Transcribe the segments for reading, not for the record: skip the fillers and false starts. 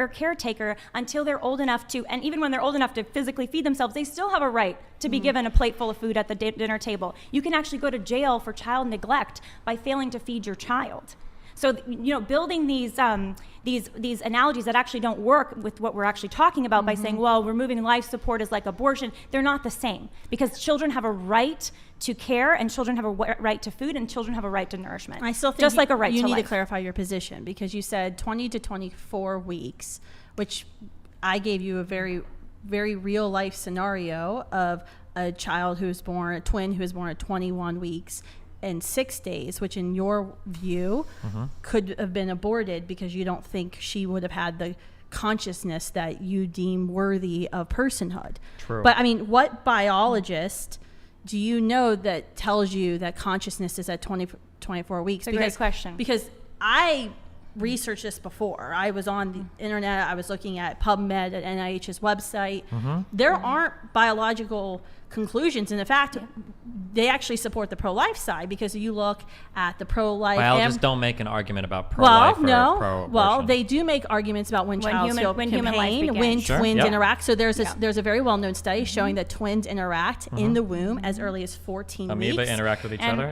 or caretaker until they're old enough to, and even when they're old enough to physically feed themselves, they still have a right to be given a plate full of food at the dinner table. You can actually go to jail for child neglect by failing to feed your child. So, building these analogies that actually don't work with what we're actually talking about by saying, well, removing life support is like abortion, they're not the same, because children have a right to care, and children have a right to food, and children have a right to nourishment. I still think just like a right to life. You need to clarify your position, because you said 20 to 24 weeks, which I gave you a very, very real life scenario of a child who's born, a twin who was born at 21 weeks and 6 days, which in your view could have been aborted because you don't think she would have had the consciousness that you deem worthy of personhood. True. But I mean, what biologist do you know that tells you that consciousness is at 24 weeks? It's a great question. Because I researched this before. I was on the internet. I was looking at PubMed at NIH's website. There aren't biological conclusions, and in fact, they actually support the pro-life side, because you look at the pro-life. Biologists don't make an argument about pro-life or pro-abortion. Well, they do make arguments about when child feel human pain, life when begins. twins interact. So there's a very well-known study showing that twins interact in the womb as early as 14 Amoeba weeks. interact with each other.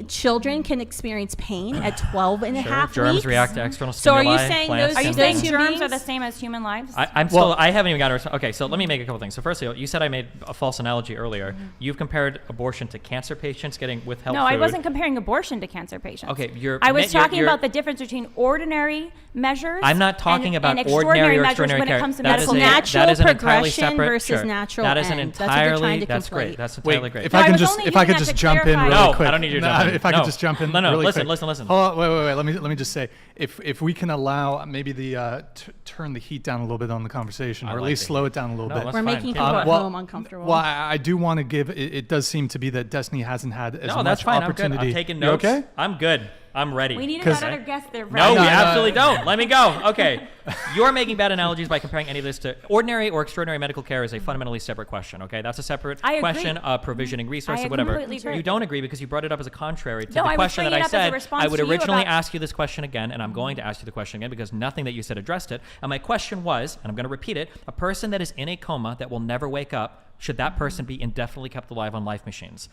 Children can experience pain at 12 and a half Germs weeks. react to external So stimuli. are you saying plants, Are you those saying two germs beings are the same as human lives? I haven't even got to. Okay, so let me make a couple things. So firstly, you said I made a false analogy earlier. You've compared abortion to cancer patients getting withheld No, food. I wasn't comparing abortion to cancer patients. Okay, I was talking about the difference between ordinary measures. I'm not talking about and ordinary or measures extraordinary when care. it comes to That medical is natural that is an entirely progression separate versus natural That is an end. That's what they're trying entirely. to That's conflate. great. That's entirely great. If No, I I can was just only if I using could that just to jump in clarify. really No, quick. I don't need you to jump in. If I No. could just jump in No, really listen, quick. listen. Hold on, wait. Let me just say, if we can allow maybe the turn the heat down a little bit on the conversation, or at least slow it down a little bit. that's We're fine. making people at home uncomfortable. Well, I do want to give. It does seem to be that Destiny hasn't had as No, much that's fine. opportunity. I'm good. I'm taking You notes. okay? I'm good. I'm ready. We needed 'Cause- that other guest there. No, Right? we absolutely don't. Let me go. Okay. You're making bad analogies by comparing any of this to ordinary or extraordinary medical care is a fundamentally separate question, okay? That's a separate I agree. question of provisioning resources I or whatever. completely agree. You don't agree because you brought it up as a contrary to No, the I was question that bringing I it up as a said. response I would to you originally about- ask you this question again, and I'm going to ask you the question again because nothing that you said addressed it. And my question was, and I'm going to repeat it, a person that is in a coma that will never wake up, should that person be indefinitely kept alive on life machines?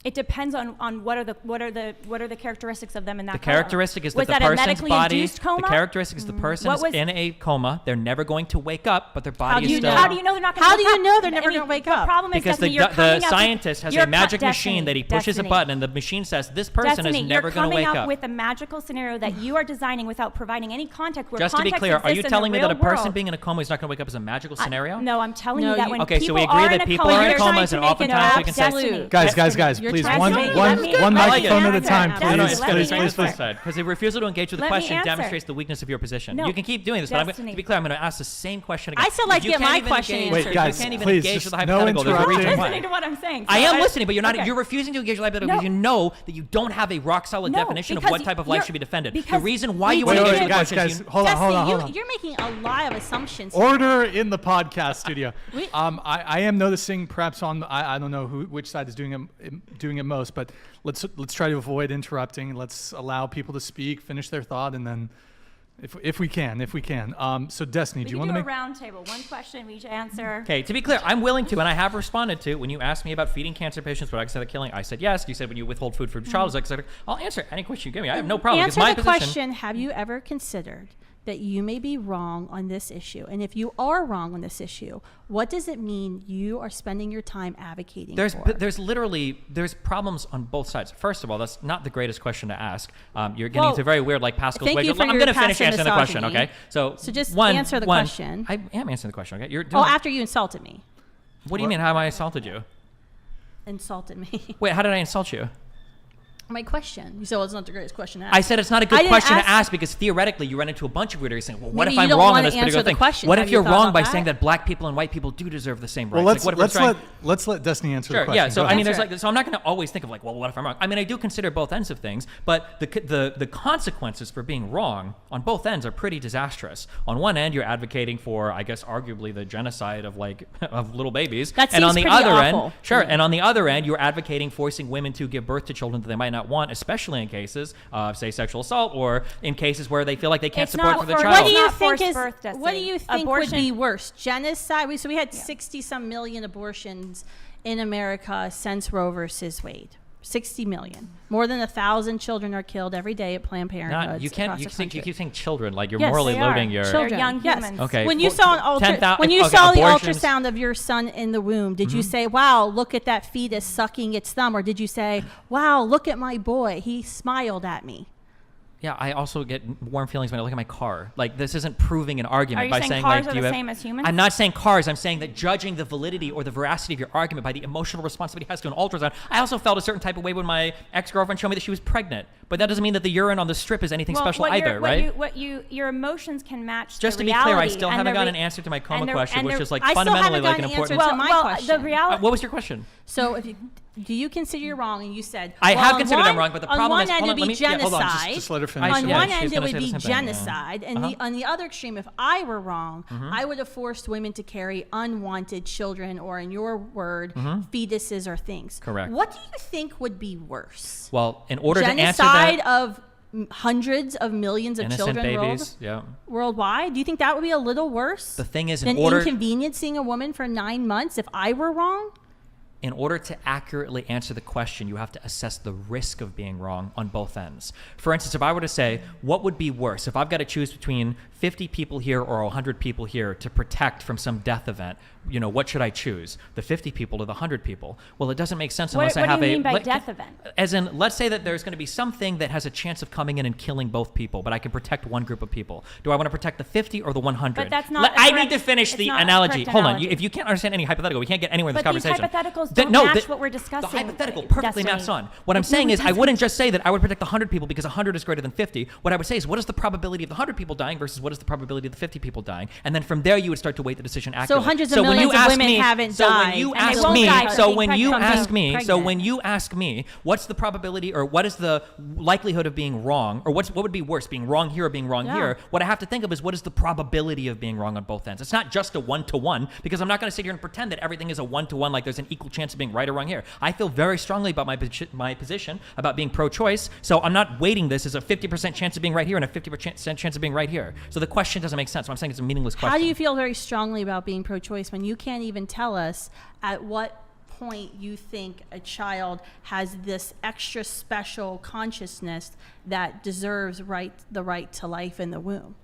It depends on what are the characteristics of them in that The coma. characteristic is Was that the a person's medically body. induced coma? The characteristic is the person is in a coma. They're never going to wake up, but their body is still. How do you know they're not going to How wake do up? you know they're never I mean, going to wake the up? problem is, Because Destiny, you're the coming up scientist has you're a magic Destiny, machine that he pushes a button, and the machine says this person Destiny, is never you're going to wake coming up. up with a magical scenario that you are designing without providing any context. Where Just to be context clear, are you exists in telling the me that a real person world. being in a coma who's not going to wake up is a magical scenario? No, I'm telling No, you that you- when Okay, so people we agree are that in a people coma, are in you're comas trying and to make it oftentimes we can say- Destiny. Guys, You're please, trying one to make it up. one I like microphone it. at a time, No, No, no, please. it's Let good. me It's Please, good. please. Because the refusal to engage with the Let me question answer. demonstrates the weakness of your position. No, You can keep doing this, but Destiny. to be clear, I'm going to ask the same question again. I still like to You get can't my even question engage- answered. Wait, guys, you can't even please, engage just with the no hypothetical. There's a interrupting. reason listening why. to what I'm saying. I So am listening, but you're not. okay. You're refusing to engage with the hypothetical No. because you know that you don't have a rock solid No, definition of because what type of life you're- should be defended. The because reason why we you want to did- engage with the guys, question is hold on. Destiny, you're making a lot of assumptions. here. Order in the podcast studio. I am noticing perhaps on I don't know which side is doing it most, but let's try to avoid interrupting. Let's allow people to speak, finish their thought, and then if we can. So Destiny, do you want to do make a round table? One question, we each answer. Okay, to be clear, I'm willing to, and I have responded to when you asked me about feeding cancer patients, would I consider killing? I said yes. You said when you withhold food from a child, I'll answer any question you give me. I have no problem. Answer It's my the position. question, have you ever considered that you may be wrong on this issue? And if you are wrong on this issue, what does it mean you are spending your time advocating for? There's problems on both sides. First of all, that's not the greatest question to ask. You're getting into very weird, like Pascal's thank way. you for I'm your going to finish passive answering the question, misogyny. okay? So just answer the question. I am answering the question, okay? You're doing, after you insulted me. What do you mean? How have I insulted you? Insulted me. Wait, how did I insult you? My question. You said, well, it's not the greatest question to ask. I said it's not a good didn't question to ask- ask because theoretically you run into a bunch of weird areas saying, well, what Maybe if you I'm don't wrong wanna on this particular answer the thing? question. What Have if you you're thought wrong about by that? saying that black people and white people do deserve the same rights? Well, Like, what if we're trying- let's let Destiny answer the Sure. question. Yeah. So Go I mean, ahead. there's like, so I'm not going to always think of like, well, what if I'm wrong? I mean, I do consider both ends of things, but the consequences for being wrong on both ends are pretty disastrous. On one end, you're advocating for, I guess, arguably the genocide of of little babies, That and on seems the pretty other awful end, sure, to me. and on the other end, you're advocating forcing women to give birth to children that they might not want, especially in cases of, say, sexual assault or in cases where they feel like they can't It's support not for their for- child. What do you Not think forced is? birth, Destiny. What do you think Abortion- would be worse? Genocide. So we had 60-some million abortions in America since Roe versus Wade. 60 million. More than 1,000 children are killed every day at Planned Parenthood. You keep saying children like you're Yes, morally they are. loading your. Children. They're young humans. Okay. When you saw an 10,000 when you okay, saw the abortions- ultrasound of your son in the womb, did you say, "Wow, look at that fetus sucking its thumb," or did you say, "Wow, look at my boy, he smiled at me"? Yeah, I also get warm feelings when I look at my car. Like, this isn't proving an argument Are you by saying saying cars like, are do you the have, same as humans? I'm not saying cars. I'm saying that judging the validity or the veracity of your argument by the emotional response somebody has to an ultrasound. I also felt a certain type of way when my ex-girlfriend showed me that she was pregnant. But that doesn't mean that the urine on the strip is anything special either, right? Your emotions can match Just the to be clear, I reality still and haven't the got an re- answer to my coma and the- question, and which the- is like I still fundamentally haven't like got an an answer important. to my the question. reality. What was your question? So, if you, do you consider you're wrong? And you said I well, have on considered one, I'm wrong, but the on problem one is, end hold it on, would let be me- yeah, hold on, genocide. just let her finish. On Yeah, one she was end it gonna would say the be same thing, yeah. genocide, and on the other extreme, if I were wrong, I would have forced women to carry unwanted children, or in your word, fetuses or things. Correct. What do you think would be worse? Well, in order to answer Genocide that, of hundreds of millions of innocent children babies, yeah. worldwide. Do you think that would be a little worse? The thing is, in than order inconveniencing a woman for 9 months if I were wrong? in order to accurately answer the question, you have to assess the risk of being wrong on both ends. For instance, if I were to say, what would be worse? If I've got to choose between 50 people here or 100 people here to protect from some death event, you know, what should I choose? The 50 people or the 100 people? Well, it doesn't make sense unless I have What do you mean by death event? As in, let's say that there's going to be something that has a chance of coming in and killing both people, but I can protect one group of people. Do I want to protect the 50 or the 100? But that's not a I correct- need to finish it's the not a analogy. correct Hold on. analogy. If you can't understand any hypothetical, we can't get anywhere in this But these conversation. hypotheticals Th- don't no, match the- what we're discussing. The hypothetical perfectly Destiny. maps on. What I'm No, saying it is, I doesn't. wouldn't just say that I would protect the 100 people because 100 is greater than 50. What I would say is, what is the probability of the 100 people dying versus what is the probability of the 50 people dying? And then from there, you would start to weight the decision accurately. hundreds of when millions you of ask women me, haven't so died, when you and they ask won't me, die so from when being you pregnant. ask me, so Pregnant. when you ask me, what's the probability or what is the likelihood of being wrong, or what would be worse, being wrong here or being wrong Yeah. here? What I have to think of is, what is the probability of being wrong on both ends? It's not just a 1-to-1, because I'm not going to sit here and pretend that everything is a 1-to-1, like there's an equal chance of being right or wrong here. I feel very strongly about my position about being pro-choice, so I'm not weighting this as a 50% chance of being right here and a 50% chance of being right here. So the question doesn't make sense. So I'm saying it's a meaningless question. How do you feel very strongly about being pro-choice when you can't even tell us at what point you think a child has this extra special consciousness that deserves the right to life in the womb?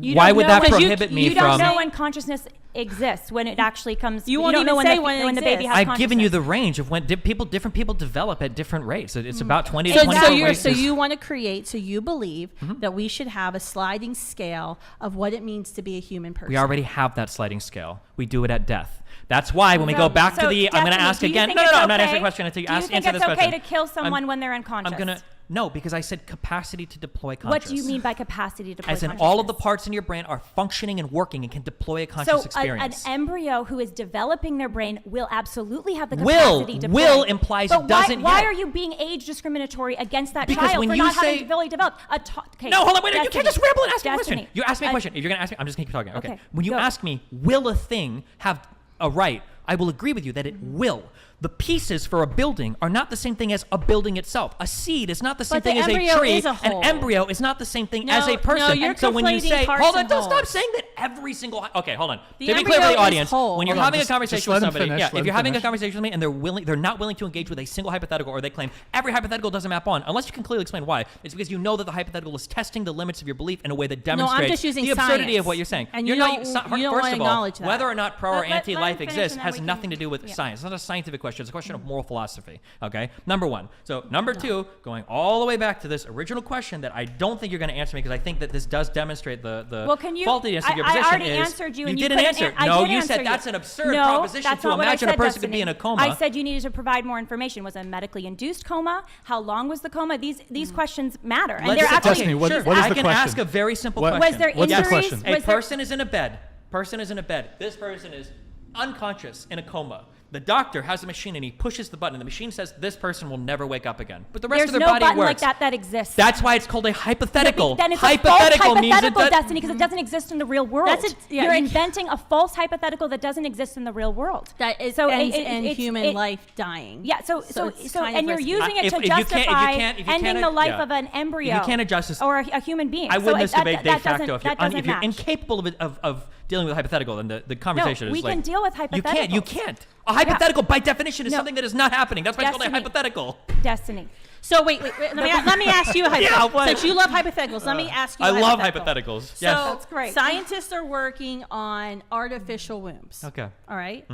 You Why don't would know that when- prohibit me You don't from? know when consciousness exists, when it actually comes. You won't don't even know when say the, when it the baby exists. has I've given you the consciousness. range of when different people develop at different rates. It's about 20 to So, 24 weeks. so you want to create, so you believe that we should have a sliding scale of what it means to be a human person. We already have that sliding scale. We do it at death. That's why when we go back to the, I'm going to Destiny, ask do you again. think No, it's I'm not okay- answering the question until you Do you answer think this it's question. okay to kill someone when they're unconscious? I'm going to, no, because I said capacity to deploy What conscious. do you mean by capacity to deploy As in all of the consciousness? parts in your brain are functioning and working and can deploy a conscious So an experience. embryo who is developing their brain will absolutely have the Will. capacity to Will play. implies but it doesn't why yet. are you being age discriminatory against that Because child when for you not say- having fully developed? Okay, No, hold on, wait, you Destiny. can't just ramble and ask me a question. Destiny. You ask me a question. If you're going to ask me, I'm just going to keep talking. Okay. Okay, When you go. ask me, will a thing have a right? I will agree with you that it will. The pieces for a building are not the same thing as a building itself. A seed is not the same But the thing as a embryo tree. is a An whole. embryo is not the same thing as No, a person. no, you're And so when you conflating say, parts hold on, and don't stop wholes. saying that every single. Okay, hold on. The To be clear for embryo the is audience, whole. when you're Hold on, having a just conversation let with him somebody, finish, yeah, let if him you're having a finish. conversation with me and they're not willing to engage with a single hypothetical, or they claim every hypothetical doesn't map on, unless you can clearly explain why, it's because you know that the hypothetical is testing the limits of your belief in a way that demonstrates just using the absurdity science. of what you're saying. And You're you not, don't- so- you don't first wanna of all, acknowledge that. whether or not pro or Let him anti-life finish exists and then has we can- nothing to do with yeah. science. It's not a scientific question. It's a question of moral philosophy. Okay, number one. So number two, going all the way back to this original question that I don't think you're going to answer me, because I think that this does demonstrate the Well, can you? faultiness of your I position. already is answered you, and didn't couldn't answer. I No, did you answer said that's an absurd no, proposition that's to not what I imagine a said, person could Destiny. be in a coma. I said you needed to provide more information. Was it a medically induced coma? How long was the coma? These questions matter, and Let's they're say- actually. Destiny, what Sure, is I the can question? ask a very simple What- question. Was there What's the injuries? question? A Was there- person is in a bed. Person is in a bed. This person is unconscious in a coma. The doctor has a machine and he pushes the button and the machine says this person will never wake up again. But the rest There's of their no body button works. like that exists. That's why it's called a hypothetical. Then it's hypothetical a false means hypothetical, it Destiny, because it doesn't exist in the real world. Yeah, You're you inventing a false hypothetical that doesn't exist in the real world. That it So ends it- in it's- human it- life dying. Yeah, so it's kind and of you're risky. using it If to you can't- if you justify can't- if you ending can't- the life yeah. of an embryo. You can't adjust this. Or a human being. I So win this that- debate de that facto. doesn't- If you're, that doesn't if you're match. incapable of dealing with a hypothetical, then the conversation we is like... can deal with You hypotheticals. can't. A hypothetical, by definition, is No. something that is not happening. That's why it's called a Destiny. hypothetical. Destiny. So wait, let me ask you a Yeah, hypothetical. what? Since you love hypotheticals, let me ask you I a love hypothetical. hypotheticals. So Yes. That's great. scientists are working on artificial wombs. Okay. All right?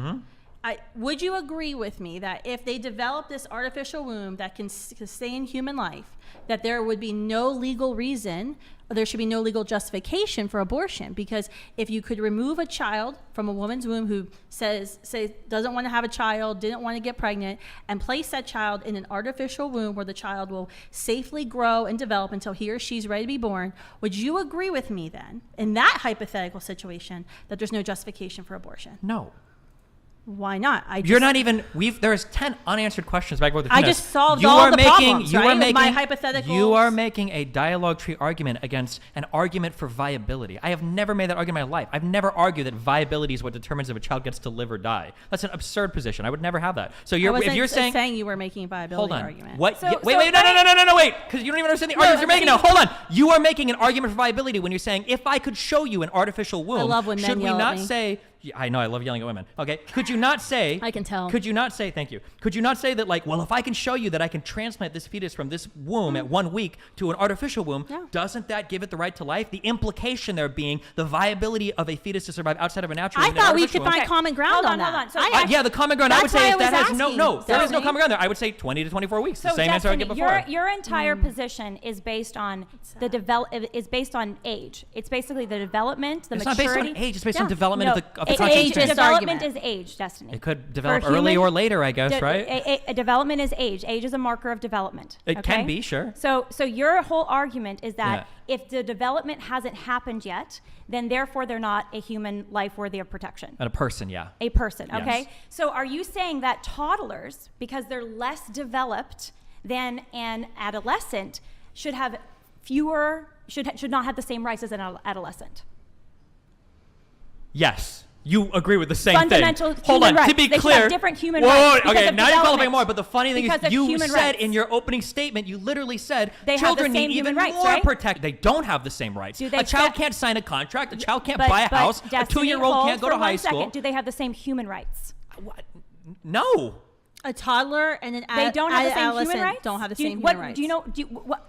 Would you agree with me that if they develop this artificial womb that can sustain human life, that there would be no legal reason, or there should be no legal justification for abortion? Because if you could remove a child from a woman's womb who doesn't want to have a child, didn't want to get pregnant, and place that child in an artificial womb where the child will safely grow and develop until he or she's ready to be born, would you agree with me then, in that hypothetical situation, that there's no justification for abortion? No. Why not? You're not even. There's 10 unanswered questions back and forth. I just solved all the problems, right, with my hypotheticals. You are making a dialogue tree argument against an argument for viability. I have never made that argument in my life. I've never argued that viability is what determines if a child gets to live or die. That's an absurd position. I would never have that. So if you're saying you were making a viability hold on. argument. What? So- Yeah, so wait, no, wait, because you don't even understand the arguments you're making now. Hold on. You are making an argument for viability when you're saying, if I could show you an artificial womb, love when men should we yell at not me. say? Yeah, I know, I love yelling at women. Okay, could you not say? I can tell. Could you not say? Thank you. Could you not say that, like, well, if I can show you that I can transplant this fetus from this womb at 1 week to an artificial womb, Yeah. doesn't that give it the right to life? The implication there being the viability of a fetus to survive outside of a natural I womb. in an thought we artificial could womb. find common ground Hold on on, that. hold on. So- Yeah, the common ground. I would That's say why if I that was has no, asking, there is no Stephanie. common ground there. I would say 20 to 24 weeks. The So same answer I gave Destiny, before. your entire position is based on is based on age. It's basically the development, the It's not maturity. based on age. It's based on development of the age, consciousness. development is age, Destiny. It could develop For early human- or later, I guess, right? A development is age. Age is a marker of development. It can be, sure. So your whole argument is that Yeah. if the development hasn't happened yet, then therefore they're not a human life worthy of protection. And a person, yeah. A person, Yes. okay? So are you saying that toddlers, because they're less developed than an adolescent, should have should not have the same rights as an adolescent? Yes. You agree with the same Fundamental thing. Hold human on. To rights. be They should clear. have different human Whoa, rights because okay, of now you're qualifying development. more. But the funny thing Because is, of you human said rights. in your opening statement, you literally said They have the children same need human even rights, more right? protect. They don't have the same rights. Do they A child set- can't sign a contract. A child can't But- buy a but house. A Destiny, 2-year-old hold can't go for to high 1 second. school. Do they have the same human rights? What? No. A toddler and an They don't have the same adolescent human rights. don't have the Do you- same what- human rights. Do you know?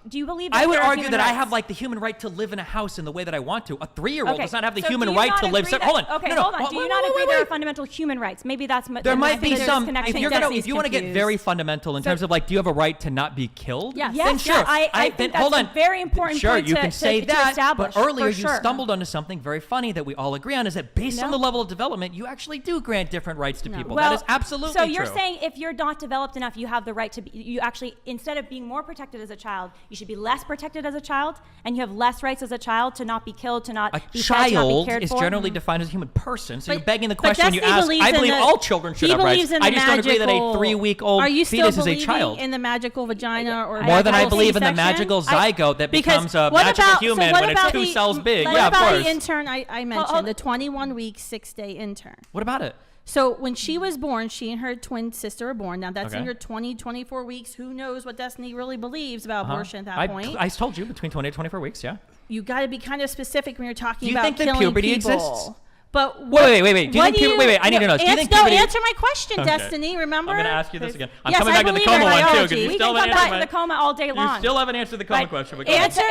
Do you believe? I that would there are argue human that I rights? have like the human right to live in a house in the way that I want to. A 3-year-old Okay, does not have the so human do you right not to live. agree that- Hold on. Okay, no, hold on. Do you not agree there are fundamental human rights? Maybe that's There might be there's some. disconnection. If Destiny's you want to get confused. very fundamental in terms of like, do you have a right to not be killed? Yes. Then Yes, sure. yeah, I think then, that's hold a on. very important Sure, point you to- can say to that. establish, But earlier for you sure. stumbled onto something very funny that we all agree on: is that based on No. the level of development, you actually do grant different rights to No. people. Well, that is absolutely so true. you're saying if you're not developed enough, you have the right to be, you actually, instead of being more protected as a child, you should be less protected as a child, and you have less rights as a child to not be killed, to not a be fed, to not be child cared is for. generally defined as a human person. So you're But- begging the but question when you Destiny ask. believes I in believe the- all children should he have rights. believes in I the just don't agree that a magical- 3-week-old Are you still fetus is a believing child. in the magical vagina or More than I magical believe in the C-section? magical zygote that Because becomes a what magical about- so human what when it's about 2 the- cells big. What Yeah, of about course. the intern I mentioned, hold- the 21-week, 6-day intern? What about it? So when she was born, she and her twin sister were born. Now that's in Okay. your 24 weeks. Who knows what Destiny really believes about abortion at that I point? I told you between 20 and 24 weeks. Yeah. You got to be kind of specific when you're talking Do you about think that killing puberty people. exists? But Wait. Do you what think puberty? Wait. I need to know. Do you think no, puberty? answer my question, Okay. Destiny. Remember? I'm going to ask you this again. I'm Yes, coming I back to the believe coma in one too, biology. because you We still can haven't come back answered to the coma all day long. You still haven't answered the coma But question. But answer-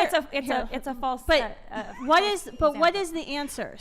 It's a false. But what is the example. answer?